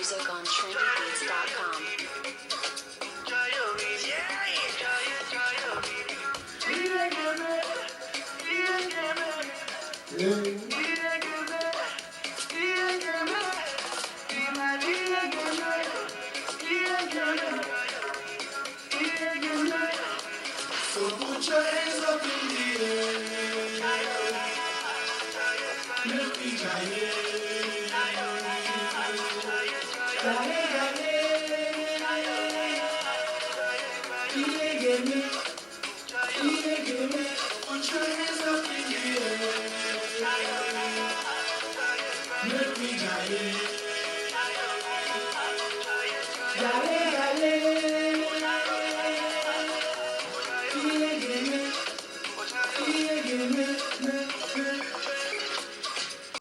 music on trendybeats.com. So put your hands up in the air. Let me giant. Put your hands up in the air. Let me giant.